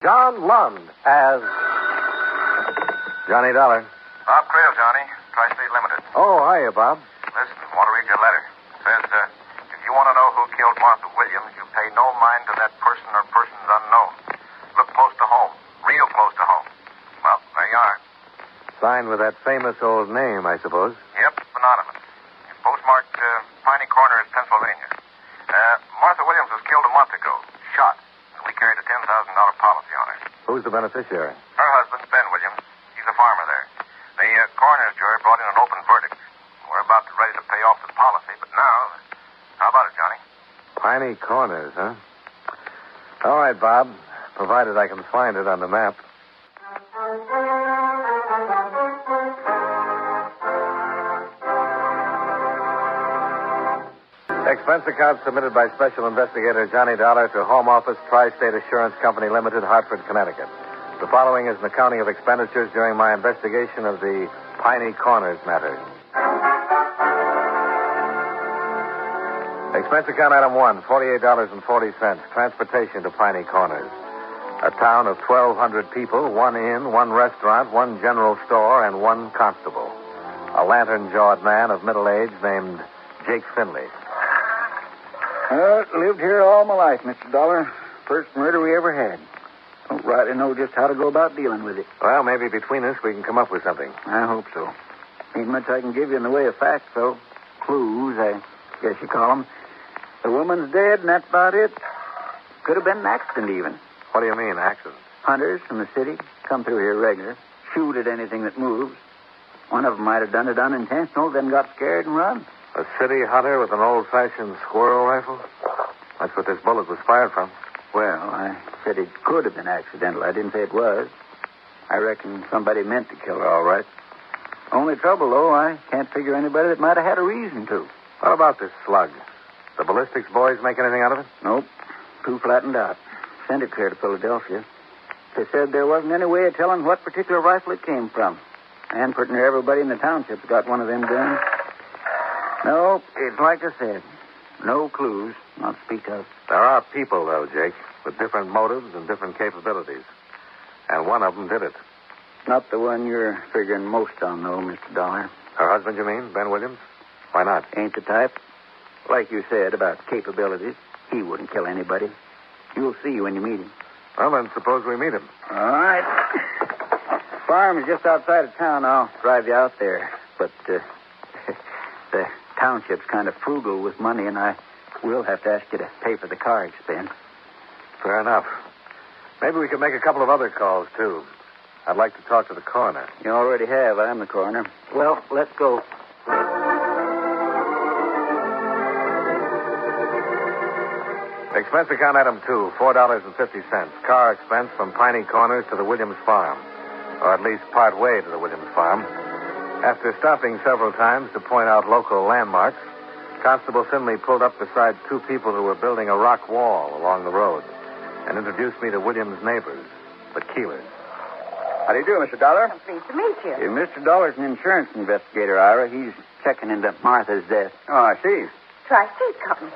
John Lund as Johnny Dollar. Bob Creel, Johnny. Tri-State Limited. Oh, hiya, Bob. Listen, want to read your letter. It says, if you want to know who killed Martha Williams, you pay no mind to that person or persons unknown. Look close to home. Real close to home. Well, there you are. Signed with that famous old name, I suppose. Yep, anonymous. It's postmarked Piney Corners, Pennsylvania. Martha Williams was killed a month ago. Shot. And we carried a $10,000 policy on her. Who's the beneficiary? Her husband, Ben Williams. He's a farmer there. The coroner's jury brought in an open verdict. We're about ready to pay off the policy, but now... How about it, Johnny? Piney Corners, huh? All right, Bob. Provided I can find it on the map. Expense account submitted by Special Investigator Johnny Dollar to Home Office, Tri-State Assurance Company Limited, Hartford, Connecticut. The following is an accounting of expenditures during my investigation of the Piney Corners matter. Expense account item 1, $48.40. Transportation to Piney Corners. A town of 1,200 people, one inn, one restaurant, one general store, and one constable. A lantern-jawed man of middle age named Jake Finley. Lived here all my life, Mr. Dollar. First murder we ever had. Don't rightly know just how to go about dealing with it. Well, maybe between us we can come up with something. I hope so. Ain't much I can give you in the way of facts, though. Clues, I guess you call them. The woman's dead, and that's about it. Could have been an accident, even. What do you mean, accident? Hunters from the city come through here regular, shoot at anything that moves. One of them might have done it unintentional, then got scared and run. A city hunter with an old-fashioned squirrel rifle? That's what this bullet was fired from. Well, I said it could have been accidental. I didn't say it was. I reckon somebody meant to kill her, all right. Only trouble, though, I can't figure anybody that might have had a reason to. What about this slug? The ballistics boys make anything out of it? Nope. Too flattened out. Sent it clear to Philadelphia. They said there wasn't any way of telling what particular rifle it came from. And pretty near everybody in the township's got one of them guns. No, it's like I said. No clues, not to speak of. There are people, though, Jake, with different motives and different capabilities. And one of them did it. Not the one you're figuring most on, though, Mr. Dollar. Her husband, you mean? Ben Williams? Why not? Ain't the type. Like you said about capabilities, he wouldn't kill anybody. You'll see when you meet him. Well, then suppose we meet him. All right. Farm is just outside of town. I'll drive you out there. But the township's kind of frugal with money, and I will have to ask you to pay for the car expense. Fair enough. Maybe we could make a couple of other calls, too. I'd like to talk to the coroner. You already have. I'm the coroner. Well, let's go. Expense account item 2, $4.50. Car expense from Piney Corners to the Williams farm. Or at least part way to the Williams farm. After stopping several times to point out local landmarks, Constable Finley pulled up beside two people who were building a rock wall along the road and introduced me to Williams' neighbors, the Keelers. How do you do, Mr. Dollar? I'm pleased to meet you. Mr. Dollar's an insurance investigator, Ira. He's checking into Martha's death. Oh, I see. Tri-State Company.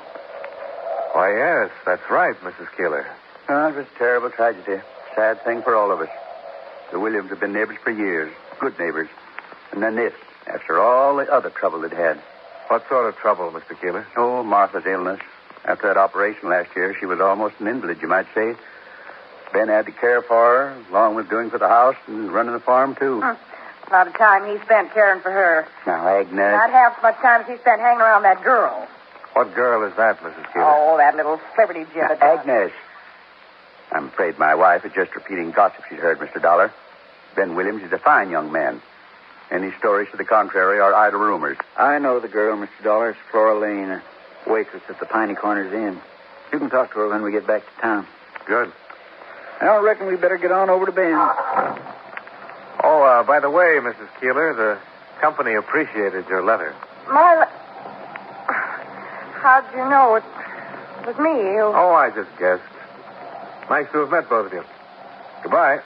Why, yes, that's right, Mrs. Keeler. Oh, it was a terrible tragedy. Sad thing for all of us. The Williams have been neighbors for years. Good neighbors. And then this, after all the other trouble they'd had. What sort of trouble, Mr. Keeler? Oh, Martha's illness. After that operation last year, she was almost an invalid, you might say. Ben had to care for her, along with doing for the house and running the farm, too. A lot of time he spent caring for her. Now, Agnes... Not half as much time as he spent hanging around that girl. What girl is that, Mrs. Keeler? Oh, that little flibberty Now, jibbit. Agnes. I'm afraid my wife is just repeating gossip she's heard, Mr. Dollar. Ben Williams is a fine young man. Any stories to the contrary are idle rumors. I know the girl, Mr. Dollar. It's Flora Lane, a waitress at the Piney Corners Inn. You can talk to her when we get back to town. Good. I reckon we better get on over to Ben. Oh, by the way, Mrs. Keeler, the company appreciated your letter. How'd you know it was me? Oh, I just guessed. Nice to have met both of you. Goodbye.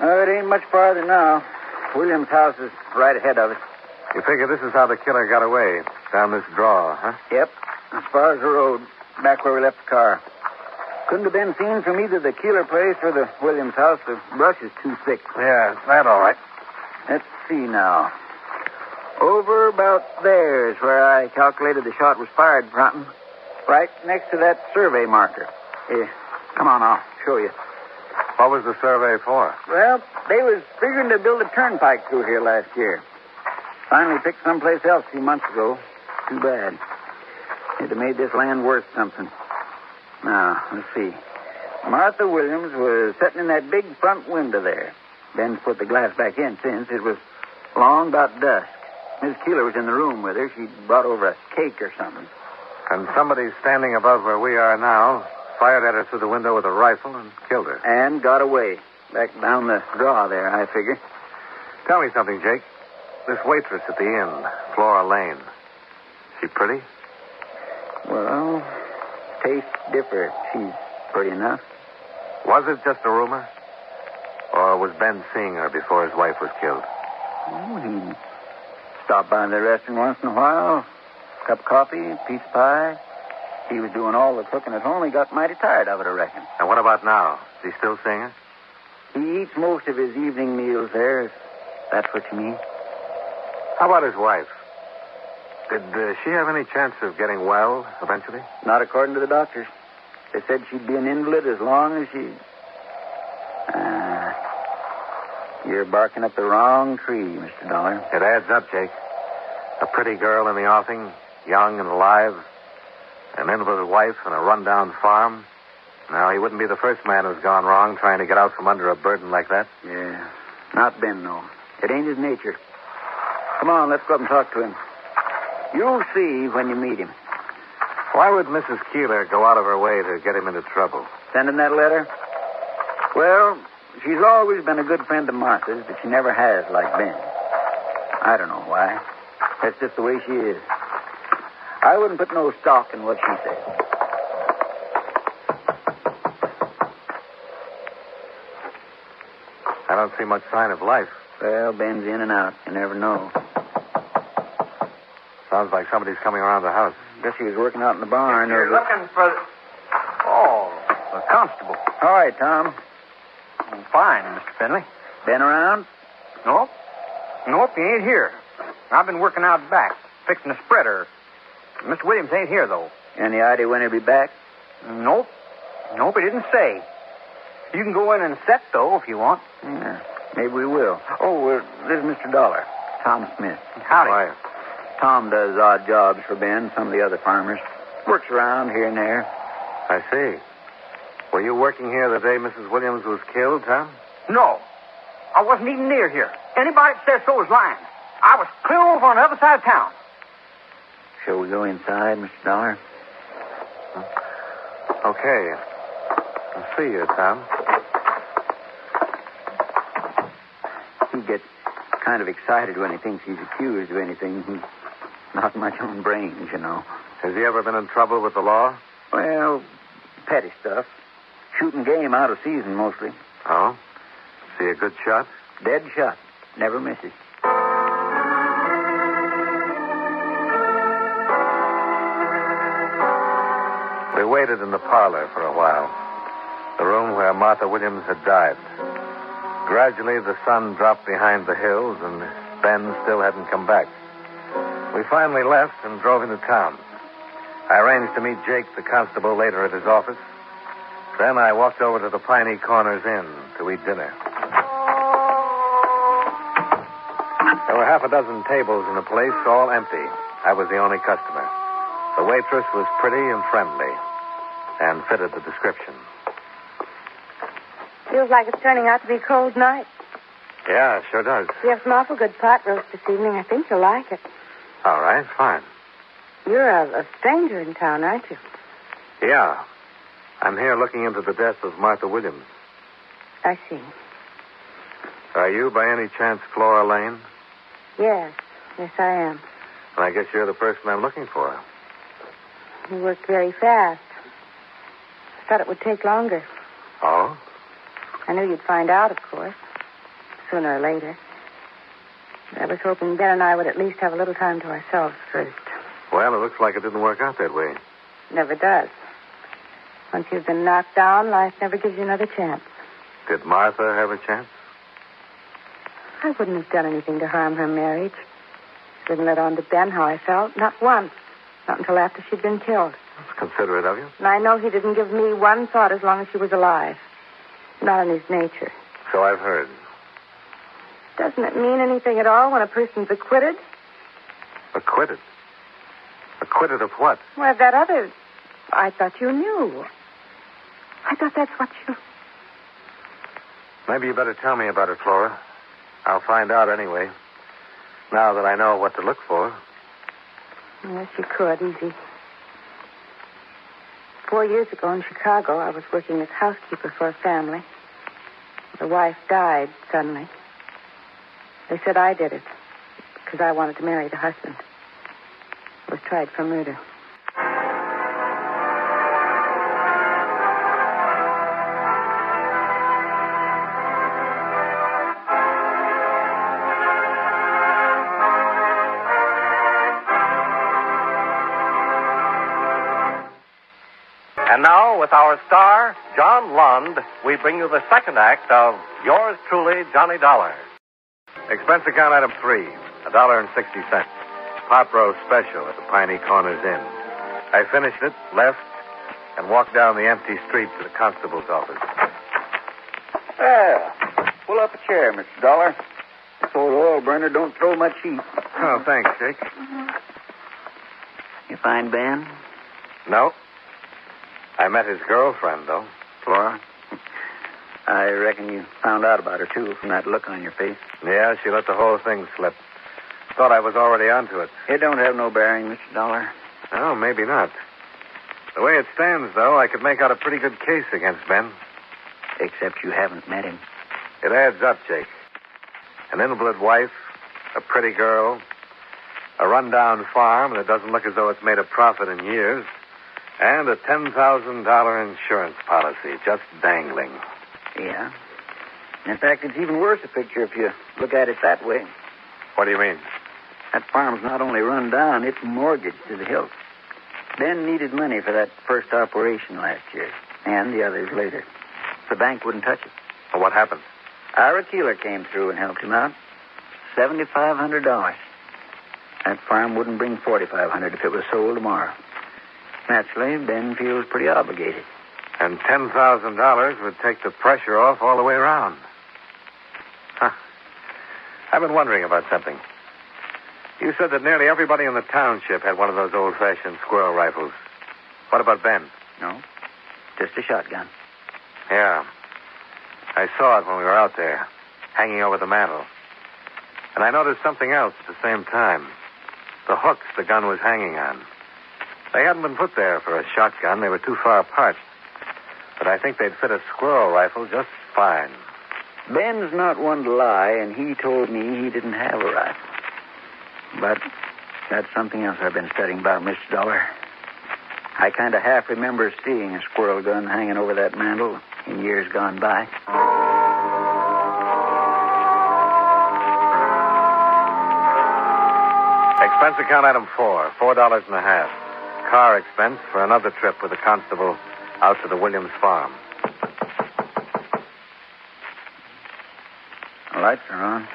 It ain't much farther now. Williams' house is right ahead of us. You figure this is how the killer got away, down this draw, huh? Yep. As far as the road, back where we left the car. Couldn't have been seen from either the Keeler place or the Williams house. The brush is too thick. Yeah, that all right. Let's see now. Over about there is where I calculated the shot was fired, Broughton. Right next to that survey marker. Here, come on, I'll show you. What was the survey for? Well, they was figuring to build a turnpike through here last year. Finally picked someplace else a few months ago. Too bad. It'd have made this land worth something. Now, let's see. Martha Williams was sitting in that big front window there. Ben's put the glass back in since. It was long about dusk. Miss Keeler was in the room with her. She'd brought over a cake or something. And somebody standing above where we are now fired at her through the window with a rifle and killed her. And got away. Back down the draw there, I figure. Tell me something, Jake. This waitress at the inn, Flora Lane. She pretty? Well, tastes differ. She's pretty enough. Was it just a rumor? Or was Ben seeing her before his wife was killed? Oh, he'd stop by the restaurant once in a while. Cup of coffee, piece of pie. He was doing all the cooking at home. He got mighty tired of it, I reckon. And what about now? Is he still seeing her? He eats most of his evening meals there, if that's what you mean. How about his wife? Did she have any chance of getting well eventually? Not according to the doctors. They said she'd be an invalid as long as she... You're barking up the wrong tree, Mr. Dollar. It adds up, Jake. A pretty girl in the offing, young and alive, an invalid wife and a rundown farm. Now, he wouldn't be the first man who's gone wrong trying to get out from under a burden like that. Yeah. Not Ben, no. It ain't his nature. Come on, let's go up and talk to him. You'll see when you meet him. Why would Mrs. Keeler go out of her way to get him into trouble? Send him that letter? Well, she's always been a good friend of Martha's, but she never has like Ben. I don't know why. That's just the way she is. I wouldn't put no stock in what she says. I don't see much sign of life. Well, Ben's in and out. You never know. Sounds like somebody's coming around the house. Guess he was working out in the barn. You're looking for... Oh, the constable. All right, Tom. Fine, Mr. Finley. Ben around? Nope, he ain't here. I've been working out back, fixing a spreader. Mr. Williams ain't here, though. Any idea when he'll be back? Nope, he didn't say. You can go in and set, though, if you want. Yeah, maybe we will. Oh, this is Mr. Dollar, Tom Smith. Howdy. Why? Tom does odd jobs for Ben, some of the other farmers. Works around here and there. I see. Were you working here the day Mrs. Williams was killed, Tom? No, I wasn't even near here. Anybody that says so is lying. I was clear over on the other side of town. Shall we go inside, Mr. Dollar? Okay. I'll see you, Tom. He gets kind of excited when he thinks he's accused of anything. He's not much on brains, you know. Has he ever been in trouble with the law? Well, petty stuff. Shooting game out of season, mostly. Oh? Is he a good shot? Dead shot. Never misses. We waited in the parlor for a while. The room where Martha Williams had died. Gradually, the sun dropped behind the hills, and Ben still hadn't come back. We finally left and drove into town. I arranged to meet Jake, the constable, later at his office. Then I walked over to the Piney Corners Inn to eat dinner. There were half a dozen tables in the place, all empty. I was the only customer. The waitress was pretty and friendly and fitted the description. Feels like it's turning out to be a cold night. Yeah, it sure does. We have some awful good pot roast this evening. I think you'll like it. All right, fine. You're a stranger in town, aren't you? Yeah. I'm here looking into the death of Martha Williams. I see. Are you, by any chance, Flora Lane? Yes, I am. Well, I guess you're the person I'm looking for. You worked very fast. I thought it would take longer. Oh? I knew you'd find out, of course. Sooner or later. I was hoping Ben and I would at least have a little time to ourselves first. Well, it looks like it didn't work out that way. Never does. Once you've been knocked down, life never gives you another chance. Did Martha have a chance? I wouldn't have done anything to harm her marriage. I didn't let on to Ben how I felt. Not once. Not until after she'd been killed. That's considerate of you. And I know he didn't give me one thought as long as she was alive. Not in his nature. So I've heard. Doesn't it mean anything at all when a person's acquitted? Acquitted? Acquitted of what? Well, that other... I thought you knew. I thought that's what you... Maybe you better tell me about it, Flora. I'll find out anyway. Now that I know what to look for. Yes, you could, easy. 4 years ago in Chicago, I was working as housekeeper for a family. The wife died suddenly. They said I did it because I wanted to marry the husband. I was tried for murder. And now, with our star, John Lund, we bring you the second act of Yours Truly, Johnny Dollar. Expense account item 3, $1.60. Pot roast special at the Piney Corners Inn. I finished it, left, and walked down the empty street to the constable's office. Well, pull up a chair, Mr. Dollar. This old oil burner don't throw much heat. Oh, thanks, Jake. You find Ben? No. I met his girlfriend, though. Flora? I reckon you found out about her, too, from that look on your face. Yeah, she let the whole thing slip. Thought I was already onto it. It don't have no bearing, Mr. Dollar. Oh, maybe not. The way it stands, though, I could make out a pretty good case against Ben. Except you haven't met him. It adds up, Jake. An invalid wife, a pretty girl, a rundown farm that doesn't look as though it's made a profit in years, and a $10,000 insurance policy just dangling. Yeah. In fact, it's even worse a picture if you look at it that way. What do you mean? That farm's not only run down, it's mortgaged to the hilt. Ben needed money for that first operation last year, and the others later. The bank wouldn't touch it. Well, what happened? Ira Keeler came through and helped him out. $7,500. That farm wouldn't bring $4,500 if it was sold tomorrow. Naturally, Ben feels pretty obligated. And $10,000 would take the pressure off all the way around. Huh. I've been wondering about something. You said that nearly everybody in the township had one of those old-fashioned squirrel rifles. What about Ben? No, just a shotgun. Yeah. I saw it when we were out there, hanging over the mantel. And I noticed something else at the same time. The hooks the gun was hanging on. They hadn't been put there for a shotgun. They were too far apart. But I think they'd fit a squirrel rifle just fine. Ben's not one to lie, and he told me he didn't have a rifle. But that's something else I've been studying about, Mr. Dollar. I kind of half remember seeing a squirrel gun hanging over that mantel in years gone by. Expense account item 4, $4.50. Car expense for another trip with the constable out to the Williams farm. The lights are on.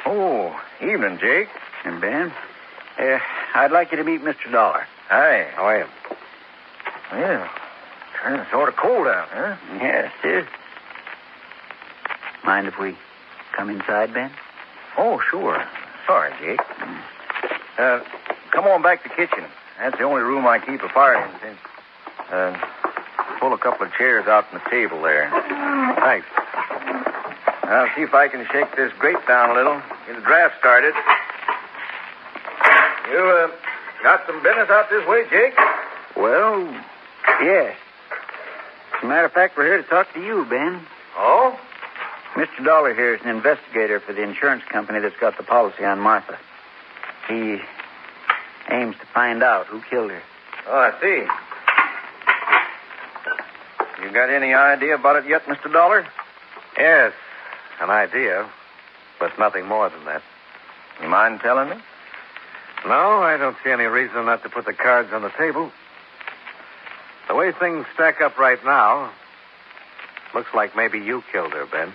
Oh, evening, Jake. And Ben, I'd like you to meet Mr. Dollar. Hi. How are you? Well, turning sort of cold out, huh? Yes, it is. Mind if we come inside, Ben? Oh, sure. Sorry, Jake. Come on back to the kitchen. That's the only room I keep a fire in. Pull a couple of chairs out on the table there. Thanks. I'll see if I can shake this grate down a little. Get the draft started. You got some business out this way, Jake? Well, yes. As a matter of fact, we're here to talk to you, Ben. Oh? Mr. Dollar here is an investigator for the insurance company that's got the policy on Martha. He aims to find out who killed her. Oh, I see. You got any idea about it yet, Mr. Dollar? Yes, an idea, but nothing more than that. You mind telling me? No, I don't see any reason not to put the cards on the table. The way things stack up right now, looks like maybe you killed her, Ben.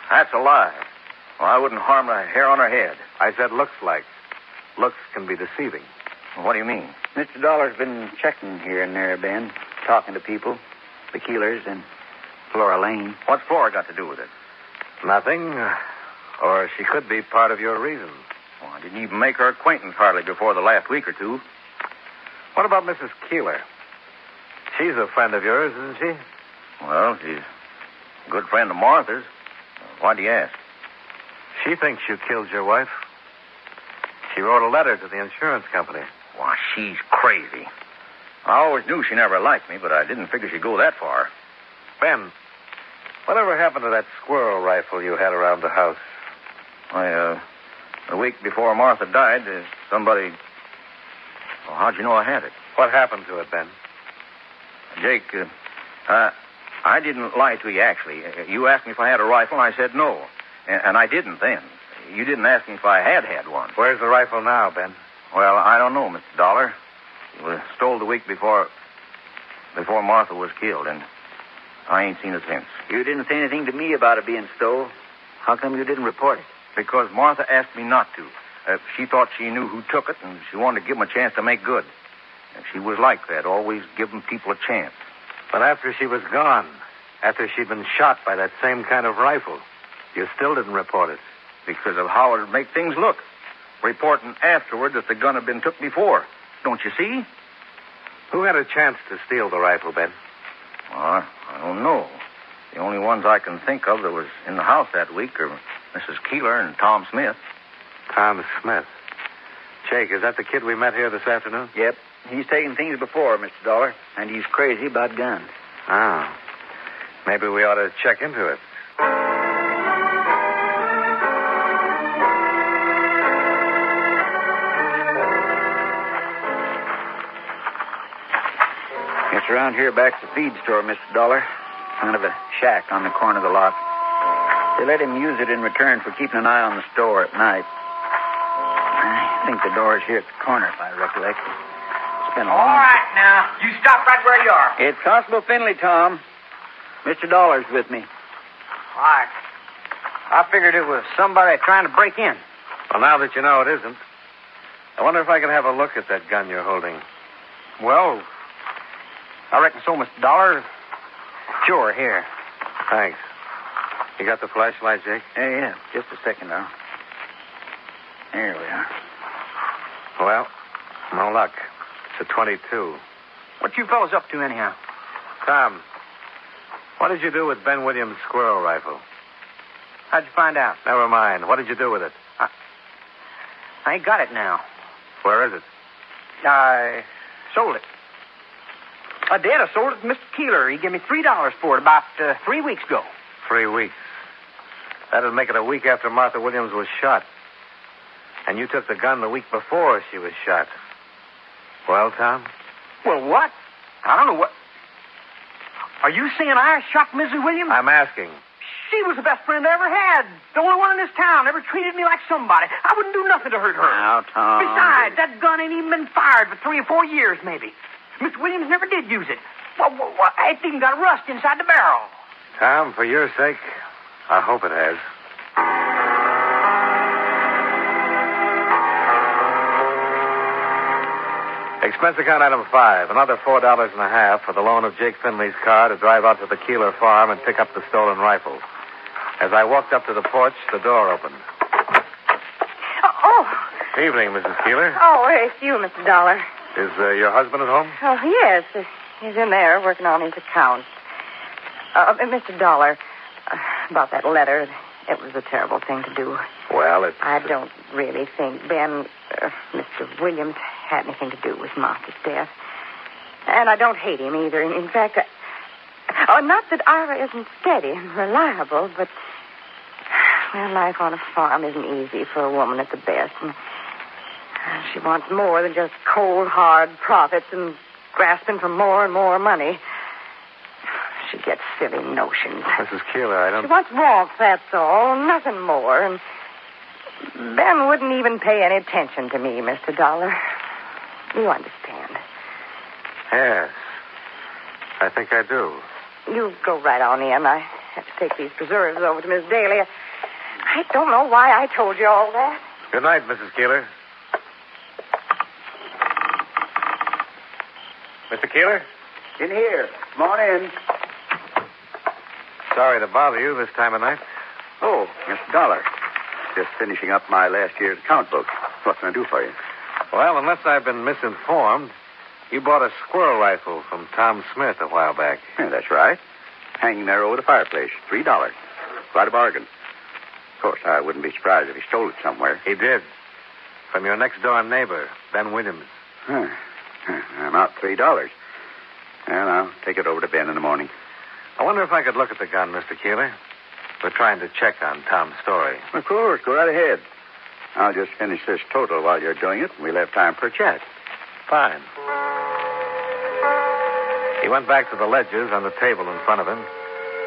That's a lie. Well, I wouldn't harm a hair on her head. I said looks like. Looks can be deceiving. Well, what do you mean? Mr. Dollar's been checking here and there, Ben, talking to people, the Keelers and Flora Lane. What's Flora got to do with it? Nothing. Or she could be part of your reason. Well, I didn't even make her acquaintance hardly before the last week or two. What about Mrs. Keeler? She's a friend of yours, isn't she? Well, she's a good friend of Martha's. Why do you ask? She thinks you killed your wife. She wrote a letter to the insurance company. Why, she's crazy. I always knew she never liked me, but I didn't figure she'd go that far. Ben, whatever happened to that squirrel rifle you had around the house? The week before Martha died, somebody... Well, how'd you know I had it? What happened to it, Ben? Jake, I didn't lie to you, actually. You asked me if I had a rifle, and I said no. And I didn't then. You didn't ask me if I had one. Where's the rifle now, Ben? Well, I don't know, Mr. Dollar. It was stole the week before Martha was killed, and I ain't seen it since. You didn't say anything to me about it being stole. How come you didn't report it? Because Martha asked me not to. She thought she knew who took it, and she wanted to give them a chance to make good. And she was like that, always giving people a chance. But after she was gone, after she'd been shot by that same kind of rifle, you still didn't report it. Because of how it'd make things look. Reporting afterward that the gun had been took before. Don't you see? Who had a chance to steal the rifle, Ben? Well, I don't know. The only ones I can think of that was in the house that week are Mrs. Keeler and Tom Smith. Tom Smith. Jake, is that the kid we met here this afternoon? Yep. He's taken things before, Mr. Dollar, and he's crazy about guns. Ah. Maybe we ought to check into it. It's around here back to the feed store, Mr. Dollar. Kind of a shack on the corner of the lot. They let him use it in return for keeping an eye on the store at night. I think the door's here at the corner, if I recollect. It's been a long... All right, now. You stop right where you are. It's Constable Finley, Tom. Mr. Dollar's with me. All right. I figured it was somebody trying to break in. Well, now that you know it isn't, I wonder if I can have a look at that gun you're holding. Well, I reckon so, Mr. Dollar. Sure, here. Thanks. You got the flashlight, Jake? Yeah. Just a second now. Here we are. Well, no luck. It's a .22. What you fellas up to, anyhow? Tom, what did you do with Ben Williams' squirrel rifle? How'd you find out? Never mind. What did you do with it? I ain't got it now. Where is it? I sold it. I did. I sold it to Mr. Keeler. He gave me $3 for it about 3 weeks ago. 3 weeks. That'd make it a week after Martha Williams was shot. And you took the gun the week before she was shot. Well, Tom? Well, what? I don't know what... Are you saying I shot Mrs. Williams? I'm asking. She was the best friend I ever had. The only one in this town. Never treated me like somebody. I wouldn't do nothing to hurt her. Now, Tom... Besides, that gun ain't even been fired for 3 or 4 years, maybe. Miss Williams never did use it. Well, it even got rust inside the barrel. Tom, for your sake, I hope it has. Expense account item 5, another $4.50 for the loan of Jake Finley's car to drive out to the Keeler farm and pick up the stolen rifle. As I walked up to the porch, the door opened. Oh. Evening, Mrs. Keeler. Oh, it's you, Mr. Dollar. Is your husband at home? Oh, yes. He's in there working on his accounts. Mr. Dollar, about that letter, it was a terrible thing to do. Well, it's... I don't really think Mr. Williams had anything to do with Martha's death. And I don't hate him either. In fact, not that Ira isn't steady and reliable, but... Well, life on a farm isn't easy for a woman at the best. And she wants more than just cold, hard profits and grasping for more and more money. she gets silly notions. Mrs. Keeler, I don't... She wants warmth, that's all. Nothing more. And Ben wouldn't even pay any attention to me, Mr. Dollar. You understand. Yes. I think I do. You go right on in. I have to take these preserves over to Miss Daly. I don't know why I told you all that. Good night, Mrs. Keeler. Mr. Keeler? In here. Come on in. Sorry to bother you this time of night. Oh, Mr. Dollar. Just finishing up my last year's account book. What can I do for you? Well, unless I've been misinformed, you bought a squirrel rifle from Tom Smith a while back. Yeah, that's right. Hanging there over the fireplace. $3. Quite a bargain. Of course, I wouldn't be surprised if he stole it somewhere. He did. From your next-door neighbor, Ben Williams. I'm out $3. And I'll take it over to Ben in the morning. I wonder if I could look at the gun, Mr. Keeler. We're trying to check on Tom's story. Of course. Go right ahead. I'll just finish this total while you're doing it, and we'll have time for a chat. Fine. He went back to the ledgers on the table in front of him,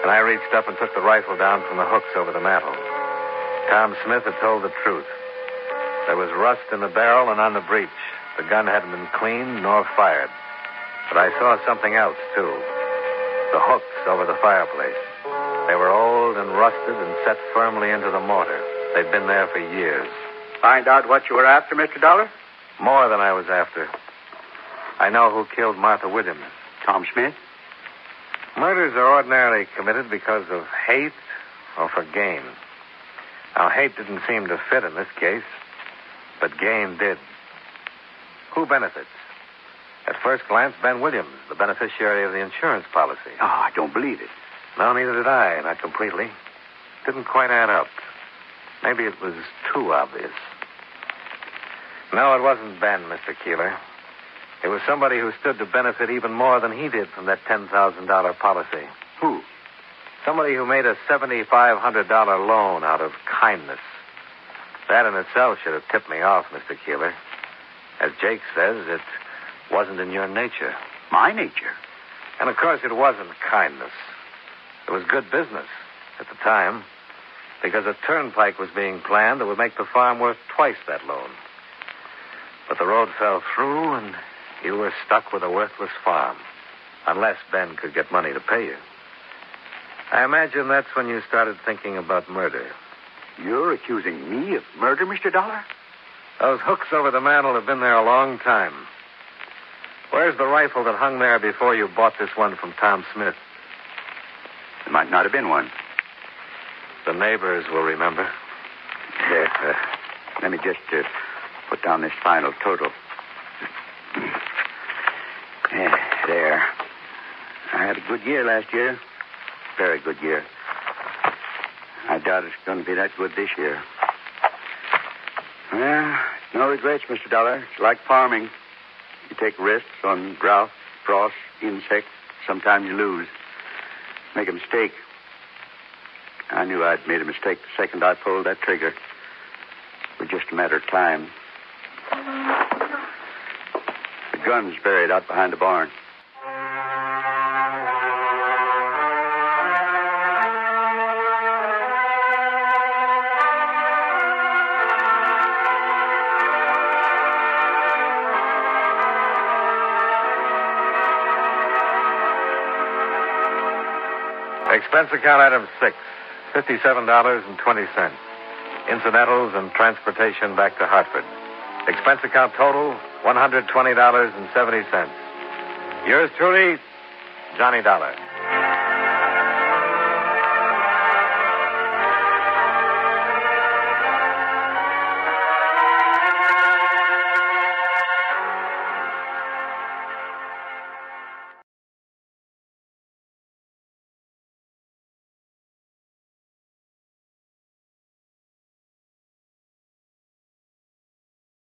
and I reached up and took the rifle down from the hooks over the mantel. Tom Smith had told the truth. There was rust in the barrel and on the breech. The gun hadn't been cleaned nor fired. But I saw something else, too. The hooks over the fireplace. They were old and rusted and set firmly into the mortar. They'd been there for years. Find out what you were after, Mr. Dollar? More than I was after. I know who killed Martha Williams. Tom Smith? Murders are ordinarily committed because of hate or for gain. Now, hate didn't seem to fit in this case, but gain did. Who benefits? At first glance, Ben Williams, the beneficiary of the insurance policy. Oh, I don't believe it. No, neither did I, not completely. Didn't quite add up. Maybe it was too obvious. No, it wasn't Ben, Mr. Keeler. It was somebody who stood to benefit even more than he did from that $10,000 policy. Who? Somebody who made a $7,500 loan out of kindness. That in itself should have tipped me off, Mr. Keeler. As Jake says, it wasn't in your nature. My nature? And, of course, it wasn't kindness. It was good business at the time, because a turnpike was being planned that would make the farm worth twice that loan. But the road fell through, and you were stuck with a worthless farm, unless Ben could get money to pay you. I imagine that's when you started thinking about murder. You're accusing me of murder, Mr. Dollar? Those hooks over the mantel have been there a long time. Where's the rifle that hung there before you bought this one from Tom Smith? There might not have been one. The neighbors will remember. There, let me just put down this final total. There. I had a good year last year. Very good year. I doubt it's going to be that good this year. Well, no regrets, Mr. Dollar. It's like farming. You take risks on drought, frost, insects. Sometimes you lose. Make a mistake. I knew I'd made a mistake the second I pulled that trigger. It was just a matter of time. The gun's buried out behind the barn. Expense account item 6, $57.20. Incidentals and transportation back to Hartford. Expense account total, $120.70. Yours truly, Johnny Dollar.